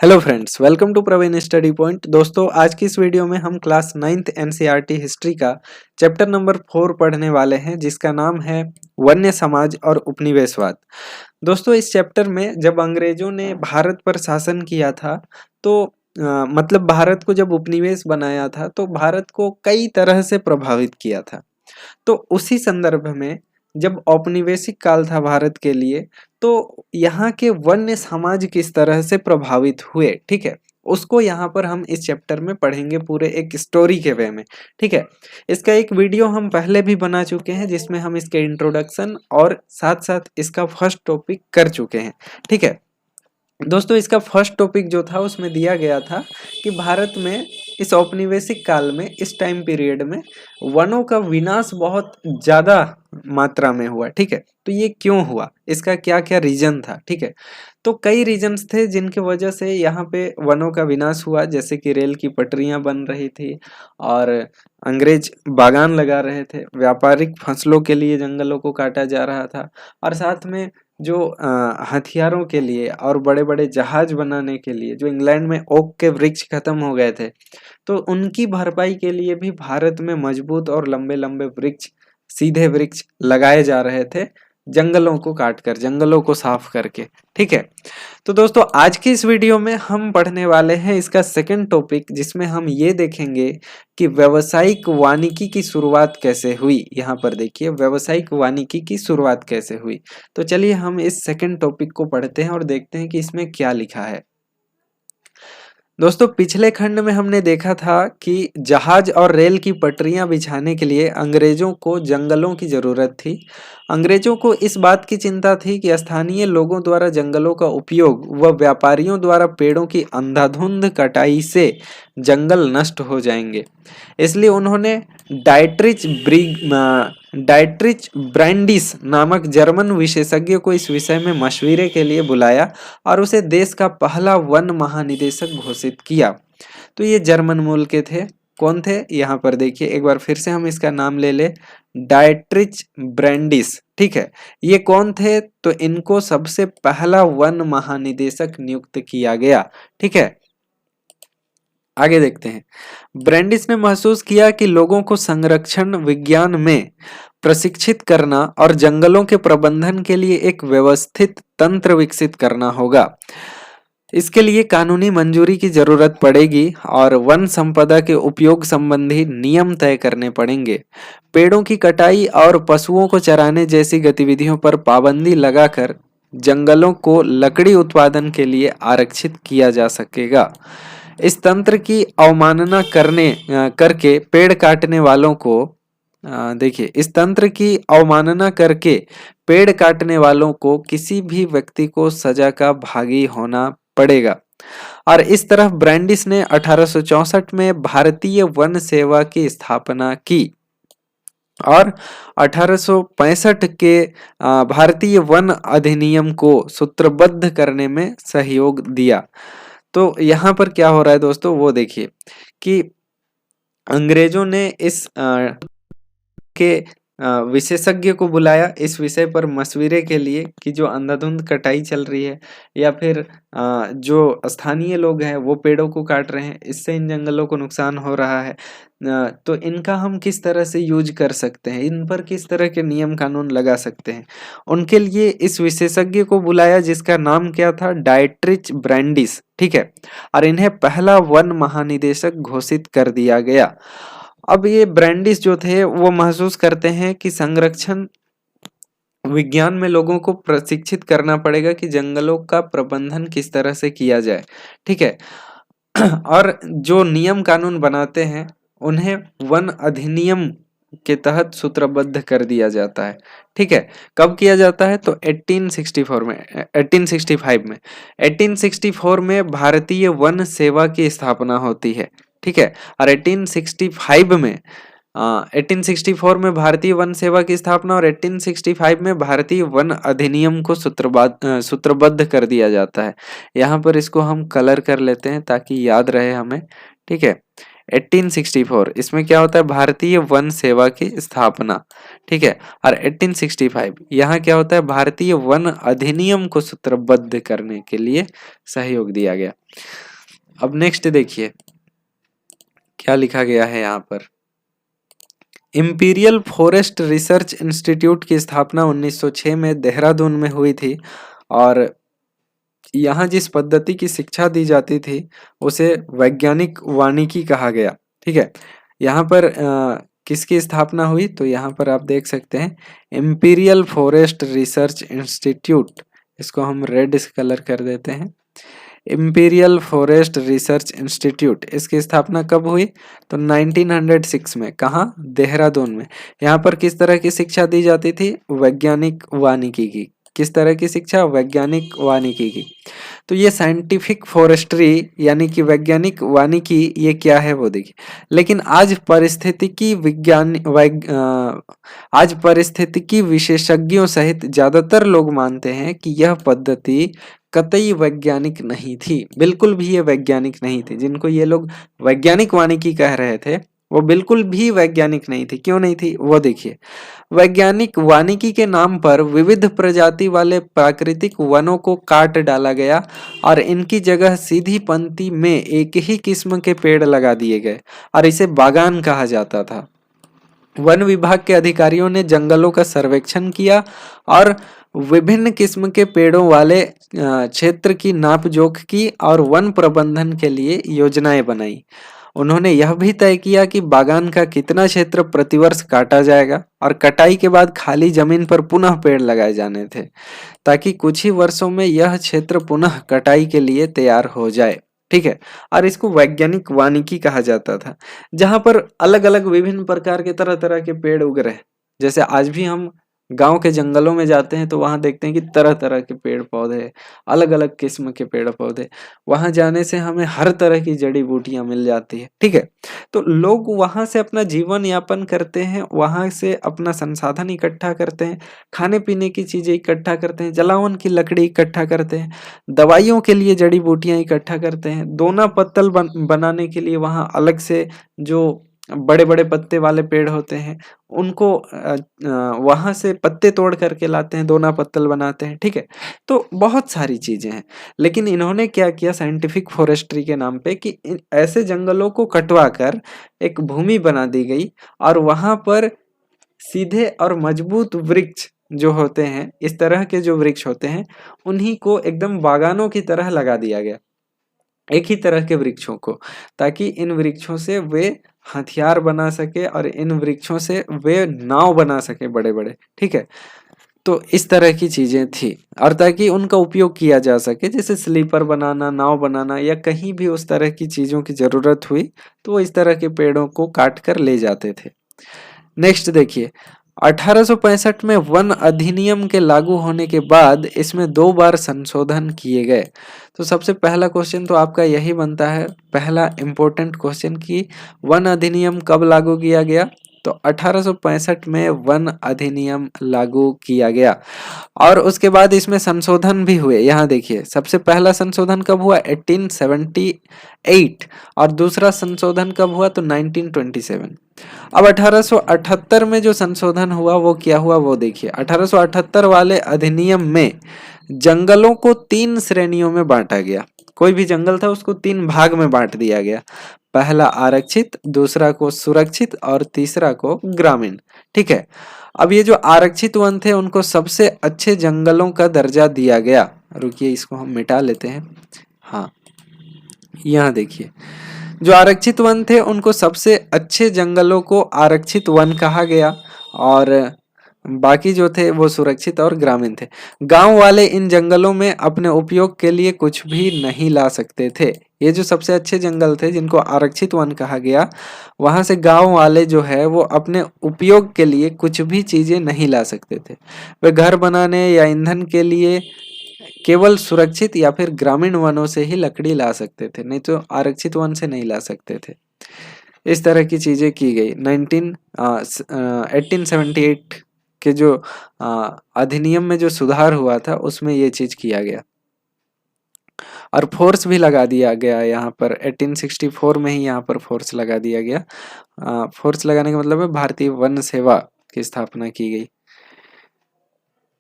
Hello friends, welcome to Praveen study point. दोस्तों, आज की इस वीडियो में हम क्लास 9th एनसीईआरटी हिस्ट्री का चैप्टर नंबर 4 पढ़ने वाले हैं, जिसका नाम है वन्य समाज और उपनिवेशवाद। दोस्तों, इस चैप्टर में जब अंग्रेजों ने भारत पर शासन किया था तो मतलब भारत को जब उपनिवेश बनाया था तो भारत को कई तरह से प्रभावित किया था। तो उसी संदर्भ में जब औपनिवेशिक काल था भारत के लिए, तो यहाँ के वन्य समाज किस तरह से प्रभावित हुए, ठीक है, उसको यहाँ पर हम इस चैप्टर में पढ़ेंगे पूरे एक स्टोरी के वे में। ठीक है, इसका एक वीडियो हम पहले भी बना चुके हैं जिसमें हम इसके इंट्रोडक्शन और साथ साथ इसका फर्स्ट टॉपिक कर चुके हैं। ठीक है दोस्तों, इसका फर्स्ट टॉपिक जो था उसमें दिया गया था कि भारत में इस औपनिवेशिक काल में, इस टाइम पीरियड में वनों का विनाश बहुत ज़्यादा मात्रा में हुआ। ठीक है, तो ये क्यों हुआ, इसका क्या क्या रीजन था। ठीक है, तो कई रीजन्स थे जिनकी वजह से यहाँ पे वनों का विनाश हुआ, जैसे कि रेल की पटरियाँ बन रही थी और अंग्रेज बागान लगा रहे थे, व्यापारिक फसलों के लिए जंगलों को काटा जा रहा था, और साथ में जो हथियारों के लिए और बड़े बड़े जहाज बनाने के लिए जो इंग्लैंड में ओक के वृक्ष खत्म हो गए थे, तो उनकी भरपाई के लिए भी भारत में मजबूत और लंबे लंबे वृक्ष, सीधे वृक्ष लगाए जा रहे थे, जंगलों को काटकर, जंगलों को साफ करके। ठीक है, तो दोस्तों आज की इस वीडियो में हम पढ़ने वाले हैं इसका सेकंड टॉपिक, जिसमें हम ये देखेंगे कि व्यावसायिक वानिकी की शुरुआत कैसे हुई। यहाँ पर देखिए, व्यावसायिक वानिकी की शुरुआत कैसे हुई। तो चलिए हम इस सेकंड टॉपिक को पढ़ते हैं और देखते हैं कि इसमें क्या लिखा है। दोस्तों, पिछले खंड में हमने देखा था कि जहाज और रेल की पटरियां बिछाने के लिए अंग्रेजों को जंगलों की जरूरत थी। अंग्रेजों को इस बात की चिंता थी कि स्थानीय लोगों द्वारा जंगलों का उपयोग व व्यापारियों द्वारा पेड़ों की अंधाधुंध कटाई से जंगल नष्ट हो जाएंगे। इसलिए उन्होंने डाइट्रिच ब्रांडिस नामक जर्मन विशेषज्ञ को इस विषय में मशविरे के लिए बुलाया और उसे देश का पहला वन महानिदेशक घोषित किया। तो ये जर्मन मूल के थे। कौन थे, यहाँ पर देखिए, एक बार फिर से हम इसका नाम ले ले, डाइट्रिच ब्रांडिस। ठीक है, ये कौन थे, तो इनको सबसे पहला वन महानिदेशक नियुक्त किया गया। ठीक है, आगे देखते हैं। ब्रांडिस ने महसूस किया कि लोगों को संरक्षण विज्ञान में प्रशिक्षित करना और जंगलों के प्रबंधन के लिए एक व्यवस्थित तंत्र विकसित करना होगा। इसके लिए कानूनी मंजूरी की जरूरत पड़ेगी और वन संपदा के उपयोग संबंधी नियम तय करने पड़ेंगे। पेड़ों की कटाई और पशुओं को चराने जैसी गतिविधियों पर पाबंदी लगाकर जंगलों को लकड़ी उत्पादन के लिए आरक्षित किया जा सकेगा। इस तंत्र की अवमानना करके पेड़ काटने वालों को देखिए, इस तंत्र की अवमानना करके पेड़ काटने वालों को किसी भी व्यक्ति को सजा का भागी होना पड़ेगा। और इस तरह ब्रांडिस ने 1864 में भारतीय वन सेवा की स्थापना की और 1865 के भारतीय वन अधिनियम को सूत्रबद्ध करने में सहयोग दिया। तो यहाँ पर क्या हो रहा है दोस्तों, वो देखिए कि अंग्रेजों ने इस के विशेषज्ञ को बुलाया इस विषय पर मशविरे के लिए कि जो अंधाधुंध कटाई चल रही है या फिर जो स्थानीय लोग हैं वो पेड़ों को काट रहे हैं, इससे इन जंगलों को नुकसान हो रहा है, तो इनका हम किस तरह से यूज कर सकते हैं, इन पर किस तरह के नियम कानून लगा सकते हैं। उनके लिए इस विशेषज्ञ को बुलाया जिसका नाम क्या था, डाइट्रिच ब्रांडिस। ठीक है, और इन्हें पहला वन महानिदेशक घोषित कर दिया गया। अब ये ब्रांडिस जो थे वो महसूस करते हैं कि संरक्षण विज्ञान में लोगों को प्रशिक्षित करना पड़ेगा कि जंगलों का प्रबंधन किस तरह से किया जाए। ठीक है, और जो नियम कानून बनाते हैं उन्हें वन अधिनियम के तहत सूत्रबद्ध कर दिया जाता है। ठीक है, कब किया जाता है, तो 1864 में भारतीय वन सेवा की स्थापना होती है। ठीक है, और 1864 में भारतीय वन सेवा की स्थापना और 1865 में भारतीय वन अधिनियम को सूत्रबद्ध कर दिया जाता है। यहाँ पर इसको हम कलर कर लेते हैं ताकि याद रहे हमें। ठीक है, 1864 इसमें क्या होता है, भारतीय वन सेवा की स्थापना, ठीक है। और 1865 यहाँ क्या होता है, भारतीय वन अधिनियम को सूत्रबद्ध करने के लिए सहयोग दिया गया। अब नेक्स्ट देखिए क्या लिखा गया है यहाँ पर। इंपीरियल फॉरेस्ट रिसर्च इंस्टीट्यूट की स्थापना 1906 में देहरादून में हुई थी और यहाँ जिस पद्धति की शिक्षा दी जाती थी उसे वैज्ञानिक वानिकी कहा गया, ठीक है। यहाँ पर किसकी स्थापना हुई, तो यहाँ पर आप देख सकते हैं इंपीरियल फॉरेस्ट रिसर्च इंस्टीट्यूट, इसको हम रेड कलर कर देते हैं। इंपीरियल फॉरेस्ट रिसर्च इंस्टीट्यूट, इसकी स्थापना कब हुई, तो 1906 में। कहाँ, देहरादून में। यहाँ पर किस तरह की शिक्षा दी जाती थी, वैज्ञानिक वानिकी की। किस तरह की शिक्षा, वैज्ञानिक वानिकी की। तो ये साइंटिफिक फॉरेस्ट्री यानी कि वैज्ञानिक वानिकी ये क्या है वो देखिए। लेकिन आज पारिस्थितिकी विज्ञान आज पारिस्थितिकी विशेषज्ञों सहित ज्यादातर लोग मानते हैं कि यह पद्धति कतई वैज्ञानिक नहीं थी, बिल्कुल भी ये वैज्ञानिक नहीं थी। जिनको ये लोग वैज्ञानिक वानिकी कह रहे थे वो बिल्कुल भी वैज्ञानिक नहीं थी। क्यों नहीं थी वो देखिए। वैज्ञानिक वानिकी के नाम पर विविध प्रजाति वाले प्राकृतिक वनों को काट डाला गया और इनकी जगह सीधी पंक्ति में एक ही किस्म के पेड़ लगा दिए गए और इसे बागान कहा जाता था। वन विभाग के अधिकारियों ने जंगलों का सर्वेक्षण किया और विभिन्न किस्म के पेड़ों वाले क्षेत्र की नापजोख की और वन प्रबंधन के लिए योजनाएं बनाई। उन्होंने यह भी तय किया कि बागान का कितना क्षेत्र प्रतिवर्ष काटा जाएगा और कटाई के बाद खाली जमीन पर पुनः पेड़ लगाए जाने थे, ताकि कुछ ही वर्षों में यह क्षेत्र पुनः कटाई के लिए तैयार हो जाए, ठीक है। और इसको वैज्ञानिक वानिकी कहा जाता था, जहां पर अलग अलग विभिन्न प्रकार के तरह तरह के पेड़ उग रहे। जैसे आज भी हम गांव के जंगलों में जाते हैं तो वहां देखते हैं कि तरह तरह के पेड़ पौधे, अलग अलग किस्म के पेड़ पौधे, वहां जाने से हमें हर तरह की जड़ी बूटियां मिल जाती है, ठीक है। तो लोग वहां से अपना जीवन यापन करते हैं, वहां से अपना संसाधन इकट्ठा करते हैं, खाने पीने की चीजें इकट्ठा करते हैं, जलावन की लकड़ी इकट्ठा करते हैं, दवाइयों के लिए जड़ी बूटियां इकट्ठा करते हैं, दोना पत्तल बनाने के लिए वहां अलग से जो बड़े बड़े पत्ते वाले पेड़ होते हैं उनको वहां से पत्ते तोड़ करके लाते हैं, दोना पत्तल बनाते हैं, ठीक है। तो बहुत सारी चीजें हैं। लेकिन इन्होंने क्या किया साइंटिफिक फॉरेस्ट्री के नाम पे कि ऐसे जंगलों को कटवा कर एक भूमि बना दी गई और वहां पर सीधे और मजबूत वृक्ष जो होते हैं, इस तरह के जो वृक्ष होते हैं उन्हीं को एकदम बागानों की तरह लगा दिया गया, एक ही तरह के वृक्षों को, ताकि इन वृक्षों से वे हथियार बना सके और इन वृक्षों से वे नाव बना सके बड़े बड़े, ठीक है। तो इस तरह की चीजें थी और ताकि उनका उपयोग किया जा सके, जैसे स्लीपर बनाना, नाव बनाना या कहीं भी उस तरह की चीजों की जरूरत हुई तो वो इस तरह के पेड़ों को काट कर ले जाते थे। नेक्स्ट देखिए 1865 में वन अधिनियम के लागू होने के बाद इसमें 2 बार संशोधन किए गए। तो सबसे पहला क्वेश्चन तो आपका यही बनता है, पहला इंपॉर्टेंट क्वेश्चन कि वन अधिनियम कब लागू किया गया, तो 1865 में वन अधिनियम लागू किया गया और उसके बाद इसमें संशोधन भी हुए। यहाँ देखिए सबसे पहला संशोधन कब हुआ, 1878 और दूसरा संशोधन कब हुआ, तो 1927। अब 1878 में जो संशोधन हुआ वो क्या हुआ वो देखिए। 1878 वाले अधिनियम में जंगलों को 3 श्रेणियों में बांटा गया। कोई भी जंगल था उसको 3 भाग में बांट दिया गया, पहला आरक्षित, दूसरा को सुरक्षित और तीसरा को ग्रामीण, ठीक है। अब ये जो आरक्षित वन थे उनको सबसे अच्छे जंगलों का दर्जा दिया गया। रुकिए इसको हम मिटा लेते हैं। हाँ यहाँ देखिए जो आरक्षित वन थे उनको सबसे अच्छे जंगलों को आरक्षित वन कहा गया और बाकी जो थे वो सुरक्षित और ग्रामीण थे। गांव वाले इन जंगलों में अपने उपयोग के लिए कुछ भी नहीं ला सकते थे। ये जो सबसे अच्छे जंगल थे जिनको आरक्षित वन कहा गया, वहां से गांव वाले जो है वो अपने उपयोग के लिए कुछ भी चीजें नहीं ला सकते थे। वे घर बनाने या ईंधन के लिए केवल सुरक्षित या फिर ग्रामीण वनों से ही लकड़ी ला सकते थे, नहीं तो आरक्षित वन से नहीं ला सकते थे। इस तरह की चीजें की गई। 1878 के जो अधिनियम में जो सुधार हुआ था उसमें ये चीज किया गया। और फोर्स भी लगा दिया गया यहाँ पर 1864 में ही यहाँ पर फोर्स लगा दिया गया। फोर्स लगाने का मतलब है भारतीय वन सेवा की स्थापना की गई।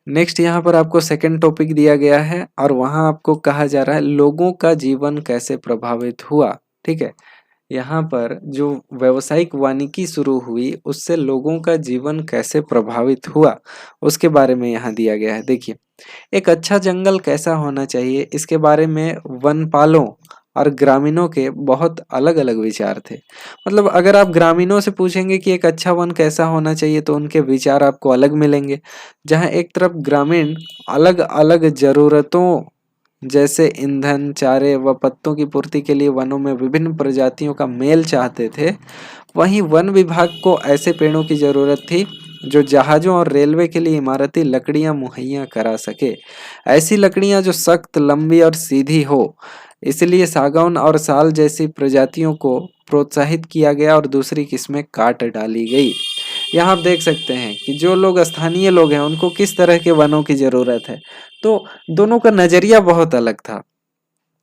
नेक्स्ट यहाँ पर आपको सेकंड टॉपिक दिया गया है और वहाँ आपको कहा जा रहा है लोगों का जीवन कैसे प्रभावित हुआ। ठीक है, यहाँ पर जो व्यावसायिक वानिकी शुरू हुई उससे लोगों का जीवन कैसे प्रभावित हुआ उसके बारे में यहाँ दिया गया है। देखिए, एक अच्छा जंगल कैसा होना चाहिए इसके बारे में वनपालों और ग्रामीणों के बहुत अलग अलग विचार थे। मतलब अगर आप ग्रामीणों से पूछेंगे कि एक अच्छा वन कैसा होना चाहिए तो उनके विचार आपको अलग मिलेंगे। जहाँ एक तरफ ग्रामीण अलग अलग जरूरतों जैसे ईंधन, चारे व पत्तों की पूर्ति के लिए वनों में विभिन्न प्रजातियों का मेल चाहते थे, वहीं वन विभाग को ऐसे पेड़ों की जरूरत थी जो जहाजों और रेलवे के लिए इमारती लकड़ियां मुहैया करा सके। ऐसी लकड़ियां जो सख्त, लंबी और सीधी हो। इसलिए सागौन और साल जैसी प्रजातियों को प्रोत्साहित किया गया और दूसरी किस्में काट डाली गई। यहाँ आप देख सकते हैं कि जो लोग स्थानीय लोग हैं उनको किस तरह के वनों की जरूरत है। तो दोनों का नजरिया बहुत अलग था।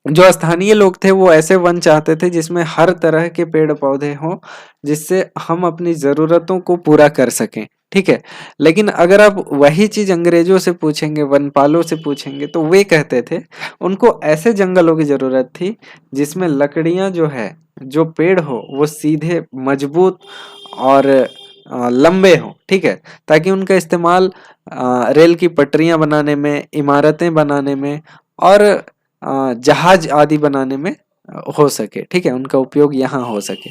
जो स्थानीय लोग थे वो ऐसे वन चाहते थे जिसमें हर तरह के पेड़ पौधे हों, जिससे हम अपनी जरूरतों को पूरा कर सकें। ठीक है, लेकिन अगर आप वही चीज अंग्रेजों से पूछेंगे, वनपालों से पूछेंगे, तो वे कहते थे उनको ऐसे जंगलों की जरूरत थी जिसमें लकड़ियां जो है, जो पेड़ हो वो सीधे, मजबूत और लंबे हो। ठीक है, ताकि उनका इस्तेमाल रेल की पटरियां बनाने में, इमारतें बनाने में और जहाज आदि बनाने में हो सके। ठीक है, उनका उपयोग यहाँ हो सके।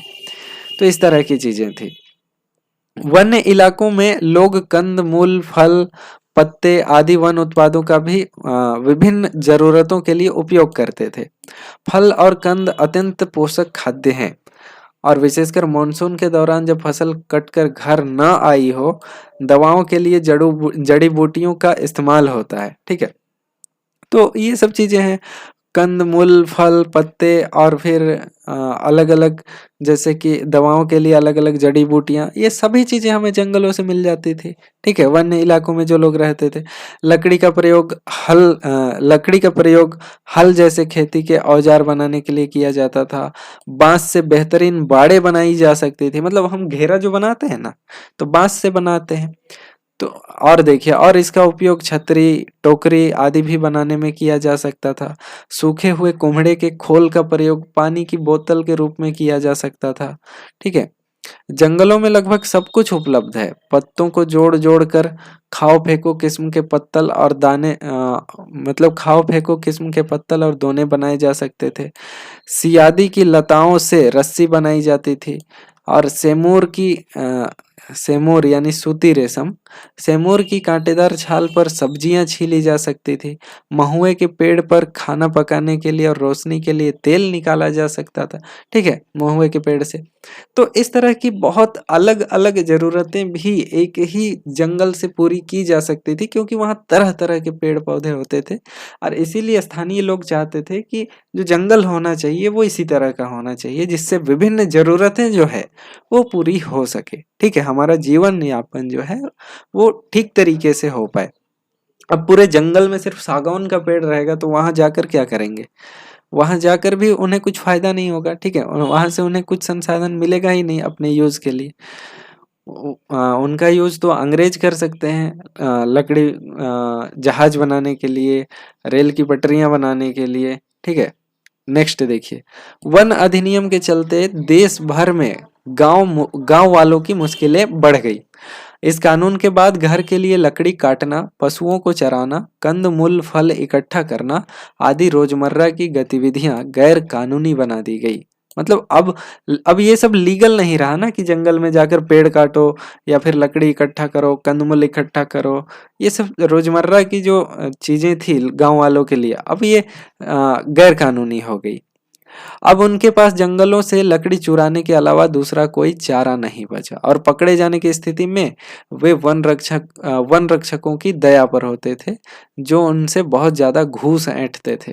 तो इस तरह की चीजें थी। वन्य इलाकों में लोग कंद मूल, फल, पत्ते आदि वन उत्पादों का भी विभिन्न जरूरतों के लिए उपयोग करते थे। फल और कंद अत्यंत पोषक खाद्य हैं और विशेषकर मानसून के दौरान जब फसल कटकर घर न आई हो, दवाओं के लिए जड़ी बूटियों का इस्तेमाल होता है। ठीक है, तो ये सब चीजें हैं, कंद मूल, फल, पत्ते और फिर अलग अलग जैसे कि दवाओं के लिए अलग अलग जड़ी बूटियां, ये सभी चीजें हमें जंगलों से मिल जाती थी। ठीक है, वन्य इलाकों में जो लोग रहते थे, लकड़ी का प्रयोग हल जैसे खेती के औजार बनाने के लिए किया जाता था। बांस से बेहतरीन बाड़े बनाई जा सकती थी। मतलब हम घेरा जो बनाते हैं ना, तो बांस से बनाते हैं। तो और देखिए, और इसका उपयोग छतरी, टोकरी आदि भी बनाने में किया जा सकता था। सूखे हुए कुम्हड़े के खोल का प्रयोग पानी की बोतल के रूप में किया जा सकता था। ठीक है, जंगलों में लगभग सब कुछ उपलब्ध है। पत्तों को जोड़ जोड़ कर खाओ फेंको किस्म के पत्तल और दाने मतलब खाओ फेंको किस्म के पत्तल और दोने बनाए जा सकते थे। सियादी की लताओं से रस्सी बनाई जाती थी और सेमूर यानी सूती रेशम, सेमूर की कांटेदार छाल पर सब्जियां छीली जा सकती थी। महुए के पेड़ पर खाना पकाने के लिए और रोशनी के लिए तेल निकाला जा सकता था। ठीक है, महुए के पेड़ से। तो इस तरह की बहुत अलग अलग जरूरतें भी एक ही जंगल से पूरी की जा सकती थी, क्योंकि वहाँ तरह तरह के पेड़ पौधे होते थे। और इसीलिए स्थानीय लोग चाहते थे कि जो जंगल होना चाहिए वो इसी तरह का होना चाहिए, जिससे विभिन्न जरूरतें जो है वो पूरी हो सके। ठीक है, हमारा जीवन यापन जो है वो ठीक तरीके से हो पाए। अब पूरे जंगल में सिर्फ सागौन का पेड़ रहेगा तो वहां जाकर क्या करेंगे? वहां जाकर भी उन्हें कुछ फायदा नहीं होगा। ठीक है, वहां से उन्हें कुछ संसाधन मिलेगा ही नहीं अपने यूज के लिए। उनका यूज तो अंग्रेज कर सकते हैं, लकड़ी, जहाज बनाने के लिए, रेल की पटरियां बनाने के लिए। ठीक है, नेक्स्ट देखिए, वन अधिनियम के चलते देश भर में गांव वालों की मुश्किलें बढ़ गई। इस कानून के बाद घर के लिए लकड़ी काटना, पशुओं को चराना, कंद मूल फल इकट्ठा करना आदि रोजमर्रा की गतिविधियां गैर कानूनी बना दी गई। मतलब अब ये सब लीगल नहीं रहा ना कि जंगल में जाकर पेड़ काटो या फिर लकड़ी इकट्ठा करो, कंदमूल इकट्ठा करो। ये सब रोजमर्रा की जो चीजें थी गांव वालों के लिए, अब ये गैर कानूनी हो गई। अब उनके पास जंगलों से लकड़ी चुराने के अलावा दूसरा कोई चारा नहीं बचा और पकड़े जाने की स्थिति में वे वन रक्षकों की दया पर होते थे, जो उनसे बहुत ज्यादा घूस ऐंठते थे।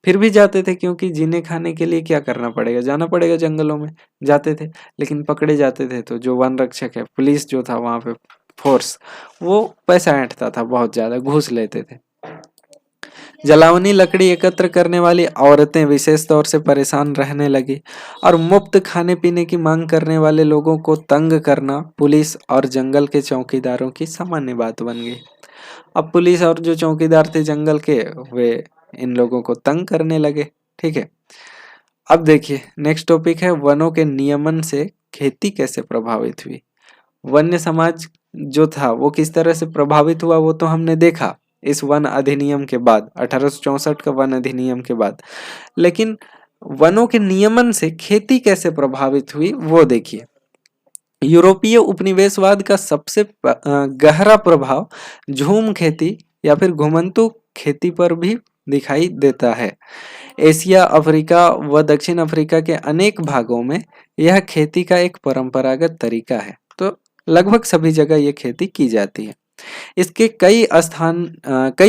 फिर भी जाते थे, क्योंकि जीने खाने के लिए क्या करना पड़ेगा, जाना पड़ेगा जंगलों में, जाते थे। लेकिन पकड़े जाते थे तो जो वन रक्षक है, पुलिस जो था वहां पे, फोर्स, वो पैसा ऐंठता था, बहुत ज्यादा घूस लेते थे। जलावनी लकड़ी एकत्र करने वाली औरतें विशेष तौर से परेशान रहने लगी और मुफ्त खाने पीने की मांग करने वाले लोगों को तंग करना पुलिस और जंगल के चौकीदारों की सामान्य बात बन गई। अब पुलिस और जो चौकीदार थे जंगल के, वे इन लोगों को तंग करने लगे। ठीक है, अब देखिए नेक्स्ट टॉपिक है वनों के नियमन से खेती कैसे प्रभावित हुई। वन्य समाज जो था वो किस तरह से प्रभावित हुआ वो तो हमने देखा इस वन अधिनियम के बाद, 1864 का वन अधिनियम के बाद। लेकिन वनों के नियमन से खेती कैसे प्रभावित हुई वो देखिए। यूरोपीय उपनिवेशवाद का सबसे गहरा प्रभाव झूम खेती या फिर घुमंतू खेती पर भी दिखाई देता है। एशिया, अफ्रीका व दक्षिण अफ्रीका के अनेक भागों में यह खेती का एक परंपरागत तरीका है। तो लगभग सभी जगह ये खेती की जाती है। इसके कई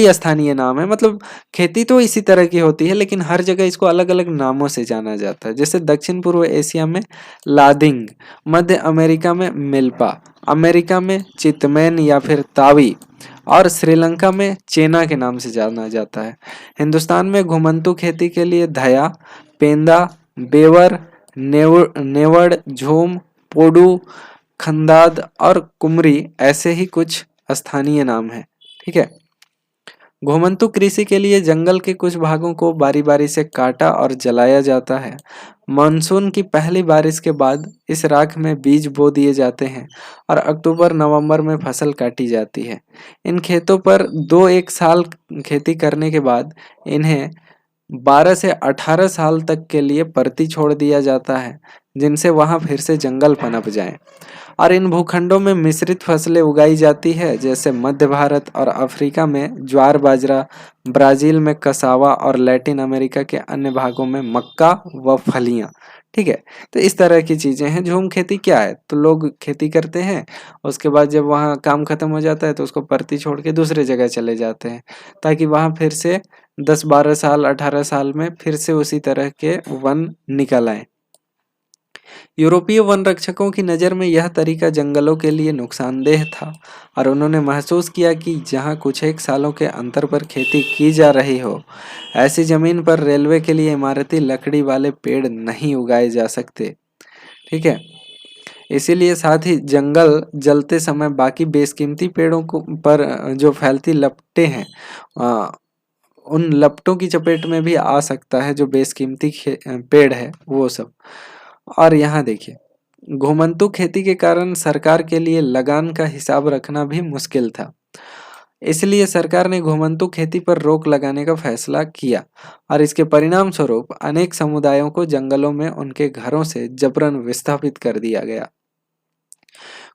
स्थानीय नाम है, मतलब खेती तो इसी तरह की होती है लेकिन हर जगह इसको अलग अलग नामों से जाना जाता है। जैसे दक्षिण पूर्व एशिया में लादिंग, मध्य अमेरिका में मिल्पा, अमेरिका में चितमैन या फिर तावी और श्रीलंका में चेना के नाम से जाना जाता है। हिंदुस्तान में घुमंतू खेती के लिए धया, पेंदा, बेवर, नेवड़, झूम, पोडू, खंदाद और कुमरी ऐसे ही कुछ स्थानीय नाम है। ठीक है, घुमंतू कृषि के लिए जंगल के कुछ भागों को बारी बारी से काटा और जलाया जाता है। मानसून की पहली बारिश के बाद इस राख में बीज बो दिए जाते हैं और अक्टूबर नवंबर में फसल काटी जाती है। इन खेतों पर 2-1 साल खेती करने के बाद इन्हें 12 से 18 साल तक के लिए परती छोड़ दिया जाता है, जिनसे वहां फिर से जंगल पनप जाए। और इन भूखंडों में मिश्रित फसलें उगाई जाती है, जैसे मध्य भारत और अफ्रीका में ज्वार बाजरा, ब्राजील में कसावा और लैटिन अमेरिका के अन्य भागों में मक्का व फलियां। ठीक है, तो इस तरह की चीजें हैं। झूम खेती क्या है, तो लोग खेती करते हैं, उसके बाद जब वहाँ काम खत्म हो जाता है तो उसको परती छोड़ के दूसरे जगह चले जाते हैं, ताकि वहाँ फिर से 10-12 साल 18 साल में फिर से उसी तरह के वन निकल आए। यूरोपीय वन रक्षकों की नज़र में यह तरीका जंगलों के लिए नुकसानदेह था और उन्होंने महसूस किया कि जहां कुछ एक सालों के अंतर पर खेती की जा रही हो, ऐसी जमीन पर रेलवे के लिए इमारती लकड़ी वाले पेड़ नहीं उगाए जा सकते। ठीक है, इसीलिए साथ ही जंगल जलते समय बाकी बेशकीमती पेड़ों को पर जो फैलती लपटें हैं, उन लपटों की चपेट में भी आ सकता है जो बेशकीमती पेड़ है वो सब। और यहाँ देखिए, घुमंतू खेती के कारण सरकार के लिए लगान का हिसाब रखना भी मुश्किल था। इसलिए सरकार ने घुमंतू खेती पर रोक लगाने का फैसला किया और इसके परिणाम स्वरूप अनेक समुदायों को जंगलों में उनके घरों से जबरन विस्थापित कर दिया गया।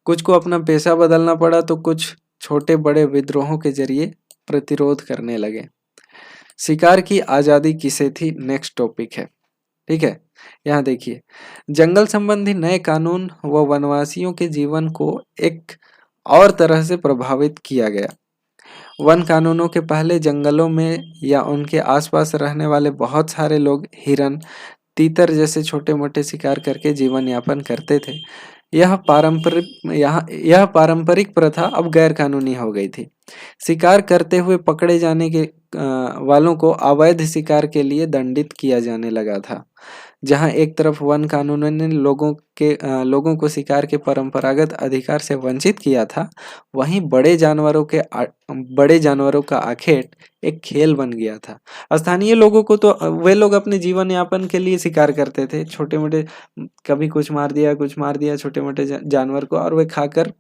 कुछ को अपना पेशा बदलना पड़ा तो कुछ छोटे बड़े विद्रोहों के जरिए प्रतिरोध करने लगे। शिकार की आज़ादी किसे थी, नेक्स्ट टॉपिक है। ठीक है, यहाँ देखिए, जंगल संबंधी नए कानून व वनवासियों के जीवन को एक और तरह से प्रभावित किया गया। वन कानूनों के पहले जंगलों में या उनके आसपास रहने वाले बहुत सारे लोग हिरन, तीतर जैसे छोटे मोटे शिकार करके जीवन यापन करते थे। यह पारंपरिक प्रथा अब गैर कानूनी हो गई थी। शिकार करते हुए पकड़े जाने के वालों को अवैध शिकार के लिए दंडित किया जाने लगा था। जहां एक तरफ वन कानूनों ने लोगों को शिकार के परंपरागत अधिकार से वंचित किया था, वहीं बड़े जानवरों का आखेट एक खेल बन गया था। स्थानीय लोगों को तो वे लोग अपने जीवन यापन के लिए शिकार करते थे, छोटे मोटे, कभी कुछ मार दिया छोटे मोटे जानवर को, और वे खाकर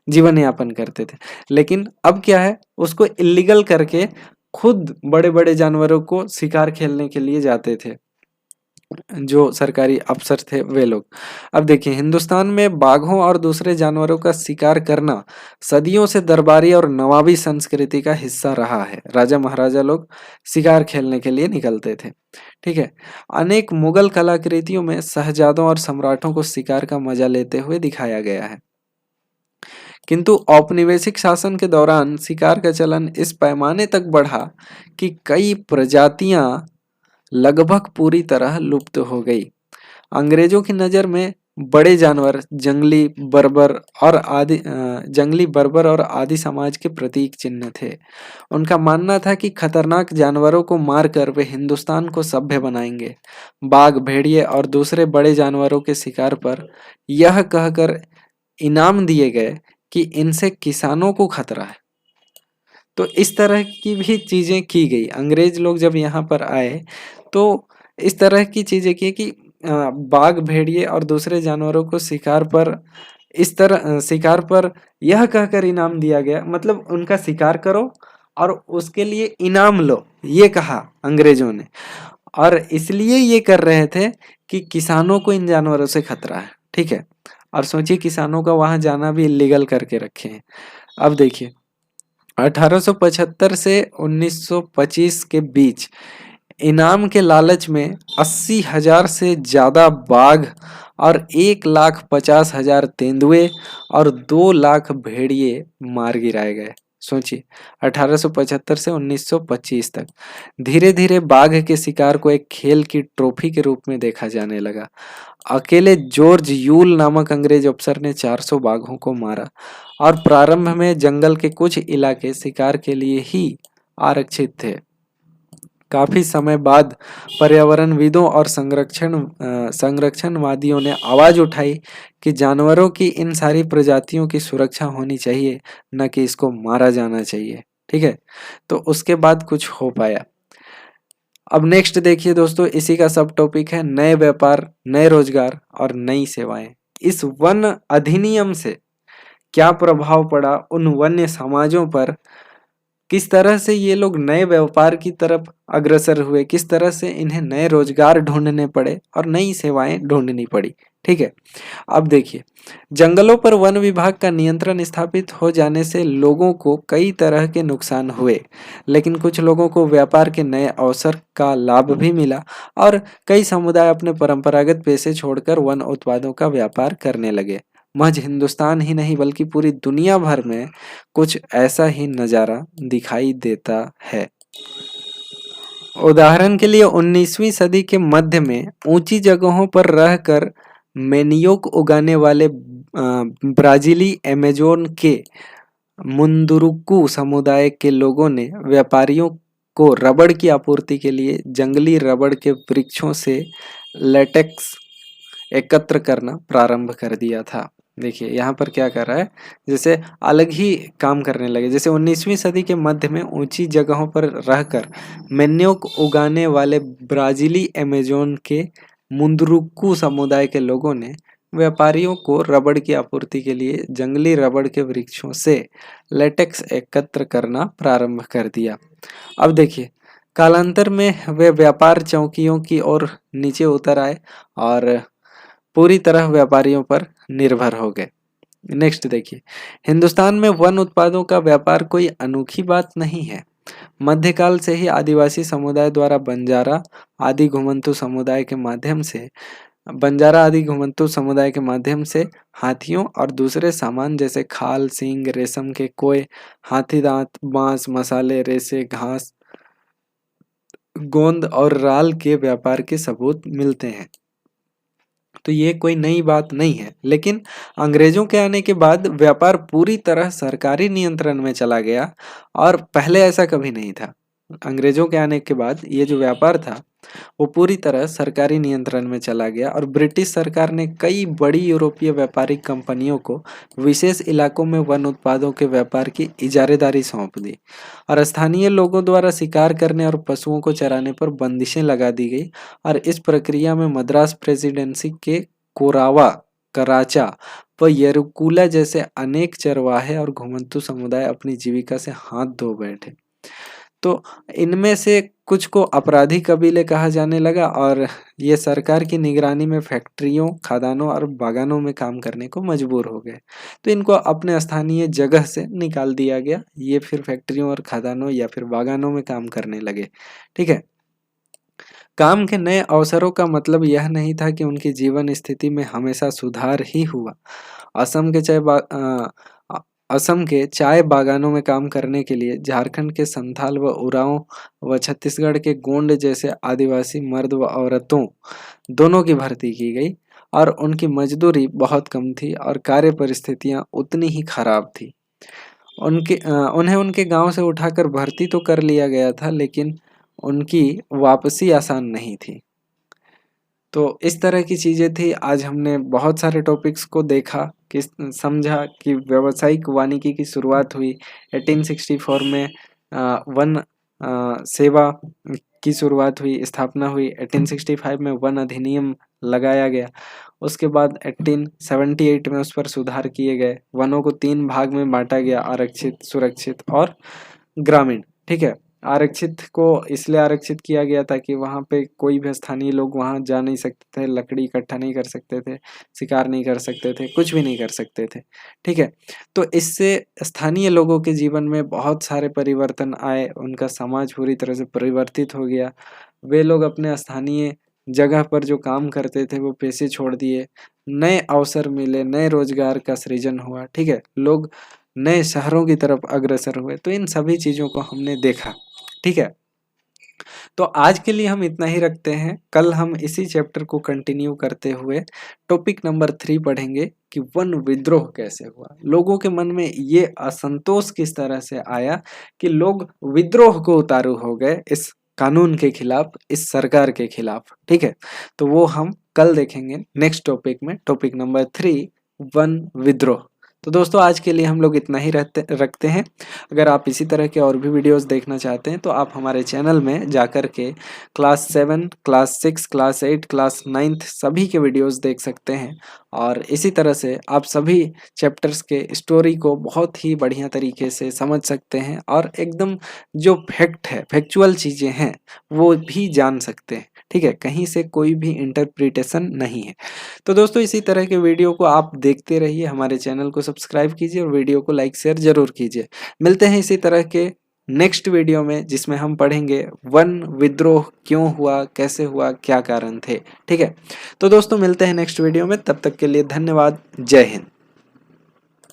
जीवन यापन करते थे। लेकिन अब क्या है, उसको इलीगल करके खुद बड़े बड़े जानवरों को शिकार खेलने के लिए जाते थे जो सरकारी अफसर थे वे लोग। अब देखिए, हिंदुस्तान में बाघों और दूसरे जानवरों का शिकार करना सदियों से दरबारी और नवाबी संस्कृति का हिस्सा रहा है। राजा महाराजा लोग शिकार खेलने के लिए निकलते थे। ठीक है, अनेक मुगल कलाकृतियों में शहजादों और सम्राटों को शिकार का मजा लेते हुए दिखाया गया है। किंतु औपनिवेशिक शासन के दौरान शिकार का चलन इस पैमाने तक बढ़ा कि कई प्रजातियां लगभग पूरी तरह लुप्त हो गई। अंग्रेजों की नज़र में बड़े जानवर जंगली बर्बर और आदि समाज के प्रतीक चिन्ह थे। उनका मानना था कि खतरनाक जानवरों को मारकर वे हिंदुस्तान को सभ्य बनाएंगे। बाघ, भेड़िए और दूसरे बड़े जानवरों के शिकार पर यह कहकर इनाम दिए गए कि इनसे किसानों को खतरा है। तो इस तरह की भी चीजें की गई। अंग्रेज लोग जब यहाँ पर आए तो इस तरह की चीजें की कि बाघ, भेड़िए और दूसरे जानवरों को शिकार पर यह कहकर इनाम दिया गया, मतलब उनका शिकार करो और उसके लिए इनाम लो, ये कहा अंग्रेजों ने। और इसलिए ये कर रहे थे कि किसानों को इन जानवरों से खतरा है, ठीक है। और सोचिए किसानों का वहां जाना भी इलीगल करके रखे हैं। अब देखिए 1875 से 1925 के बीच इनाम के लालच में 80,000 से ज्यादा बाघ और 1,50,000 तेंदुए और 2 लाख भेड़िए मार गिराए गए। सोचिए 1875 से 1925 तक धीरे धीरे बाघ के शिकार को एक खेल की ट्रॉफी के रूप में देखा जाने लगा। अकेले जॉर्ज यूल नामक अंग्रेज अफसर ने 400 बाघों को मारा और प्रारंभ में जंगल के कुछ इलाके शिकार के लिए ही आरक्षित थे। काफी समय बाद पर्यावरणविदों और संरक्षणवादियों ने आवाज उठाई कि जानवरों की इन सारी प्रजातियों की सुरक्षा होनी चाहिए, न कि इसको मारा जाना चाहिए, ठीक है। तो उसके बाद कुछ हो पाया। अब नेक्स्ट देखिए दोस्तों, इसी का सब टॉपिक है नए व्यापार, नए रोजगार और नई सेवाएं। इस वन अधिनियम से क्या प्रभाव पड़ा उन वन्य समाजों पर, किस तरह से ये लोग नए व्यापार की तरफ अग्रसर हुए, किस तरह से इन्हें नए रोजगार ढूंढने पड़े और नई सेवाएं ढूंढनी पड़ी, ठीक है। अब देखिए जंगलों पर वन विभाग का नियंत्रण स्थापित हो जाने से लोगों को कई तरह के नुकसान हुए, लेकिन कुछ लोगों को व्यापार के नए अवसर का लाभ भी मिला और कई समुदाय अपने परंपरागत पेशे छोड़कर वन उत्पादों का व्यापार करने लगे। महज हिंदुस्तान ही नहीं बल्कि पूरी दुनिया भर में कुछ ऐसा ही नजारा दिखाई देता है। उदाहरण के लिए 19वीं सदी के मध्य में ऊंची जगहों पर रहकर मेनियोक उगाने वाले ब्राजीली अमेजोन के मुंदुरुकु समुदाय के लोगों ने व्यापारियों को रबड़ की आपूर्ति के लिए जंगली रबड़ के वृक्षों से लेटेक्स एकत्र करना प्रारंभ कर दिया था। देखिए यहाँ पर क्या कर रहा है, जैसे अलग ही काम करने लगे। जैसे 19वीं सदी के मध्य में ऊंची जगहों पर रहकर मेन्योक उगाने वाले ब्राजीली अमेजोन के मुंदरुकु समुदाय के लोगों ने व्यापारियों को रबड़ की आपूर्ति के लिए जंगली रबड़ के वृक्षों से लेटेक्स एकत्र करना प्रारंभ कर दिया। अब देखिए कालांतर में वे व्यापार चौकियों की ओर नीचे उतर आए और पूरी तरह व्यापारियों पर निर्भर हो गए। नेक्स्ट देखिए हिंदुस्तान में वन उत्पादों का व्यापार कोई अनोखी बात नहीं है। मध्यकाल से ही आदिवासी समुदाय द्वारा बंजारा आदि घुमंतु समुदाय के माध्यम से हाथियों और दूसरे सामान जैसे खाल, सींग, रेशम के कोय, हाथी दांत, बांस, मसाले, रेशे, घास, गोंद और राल के व्यापार के सबूत मिलते हैं। तो ये कोई नई बात नहीं है, लेकिन अंग्रेजों के आने के बाद व्यापार पूरी तरह सरकारी नियंत्रण में चला गया और पहले ऐसा कभी नहीं था। अंग्रेजों के आने के बाद ये जो व्यापार था वो पूरी तरह सरकारी नियंत्रण में चला गया और ब्रिटिश सरकार ने कई बड़ी यूरोपीय व्यापारिक कंपनियों को विशेष इलाकों में वन उत्पादों के व्यापार की इजारेदारी सौंप दी और स्थानीय लोगों द्वारा शिकार करने और पशुओं को चराने पर बंदिशें लगा दी गई। और इस प्रक्रिया में मद्रास प्रेसिडेंसी के कोरावा, कराचा व येरुकुला जैसे अनेक चरवाहे और घुमंतु समुदाय अपनी जीविका से हाथ धो बैठे। तो इनमें से कुछ को अपराधी कबीले कहा जाने लगा और ये सरकार की निगरानी में फैक्ट्रियों, खदानों और बागानों में काम करने को मजबूर हो गए। तो इनको अपने स्थानीय जगह से निकाल दिया गया, ये फिर फैक्ट्रियों और खदानों या फिर बागानों में काम करने लगे, ठीक है। काम के नए अवसरों का मतलब यह नहीं था कि उनकी जीवन स्थिति में हमेशा सुधार ही हुआ। असम के चाय बागानों में काम करने के लिए झारखंड के संथाल व उरांव व छत्तीसगढ़ के गोंड जैसे आदिवासी मर्द व औरतों दोनों की भर्ती की गई और उनकी मजदूरी बहुत कम थी और कार्य परिस्थितियां उतनी ही खराब थी। उन्हें उनके गांव से उठाकर भर्ती तो कर लिया गया था, लेकिन उनकी वापसी आसान नहीं थी। तो इस तरह की चीज़ें थी। आज हमने बहुत सारे टॉपिक्स को देखा, कि समझा कि व्यावसायिक वानिकी की शुरुआत हुई 1864 में, वन सेवा की शुरुआत हुई, स्थापना हुई। 1865 में वन अधिनियम लगाया गया। उसके बाद 1878 में उस पर सुधार किए गए। वनों को 3 भाग में बांटा गया, आरक्षित, सुरक्षित और ग्रामीण। ठीक है। आरक्षित को इसलिए आरक्षित किया गया ताकि वहाँ पे कोई भी स्थानीय लोग वहाँ जा नहीं सकते थे, लकड़ी इकट्ठा नहीं कर सकते थे, शिकार नहीं कर सकते थे, कुछ भी नहीं कर सकते थे। ठीक है। तो इससे स्थानीय लोगों के जीवन में बहुत सारे परिवर्तन आए, उनका समाज पूरी तरह से परिवर्तित हो गया। वे लोग अपने स्थानीय जगह पर जो काम करते थे वो पेशे छोड़ दिए, नए अवसर मिले, नए रोजगार का सृजन हुआ। ठीक है। लोग नए शहरों की तरफ अग्रसर हुए। तो इन सभी चीज़ों को हमने देखा। ठीक है। तो आज के लिए हम इतना ही रखते हैं। कल हम इसी चैप्टर को कंटिन्यू करते हुए टॉपिक नंबर 3 पढ़ेंगे कि वन विद्रोह कैसे हुआ। लोगों के मन में ये असंतोष किस तरह से आया कि लोग विद्रोह को उतारू हो गए इस कानून के खिलाफ, इस सरकार के खिलाफ। ठीक है। तो वो हम कल देखेंगे नेक्स्ट टॉपिक में, टॉपिक नंबर 3, वन विद्रोह। तो दोस्तों आज के लिए हम लोग इतना ही रखते हैं। अगर आप इसी तरह के और भी वीडियोस देखना चाहते हैं तो आप हमारे चैनल में जाकर के क्लास 7, क्लास 6, क्लास 8, क्लास 9 सभी के वीडियोस देख सकते हैं। और इसी तरह से आप सभी चैप्टर्स के स्टोरी को बहुत ही बढ़िया तरीके से समझ सकते हैं और एकदम जो फैक्ट है, फैक्चुअल चीज़ें हैं, वो भी जान सकते हैं। ठीक है। कहीं से कोई भी इंटरप्रिटेशन नहीं है। तो दोस्तों इसी तरह के वीडियो को आप देखते रहिए, हमारे चैनल को सब्सक्राइब कीजिए और वीडियो को लाइक शेयर जरूर कीजिए। मिलते हैं इसी तरह के नेक्स्ट वीडियो में, जिसमें हम पढ़ेंगे वन विद्रोह क्यों हुआ, कैसे हुआ, क्या कारण थे। ठीक है। तो दोस्तों मिलते हैं नेक्स्ट वीडियो में, तब तक के लिए धन्यवाद। जय हिंद।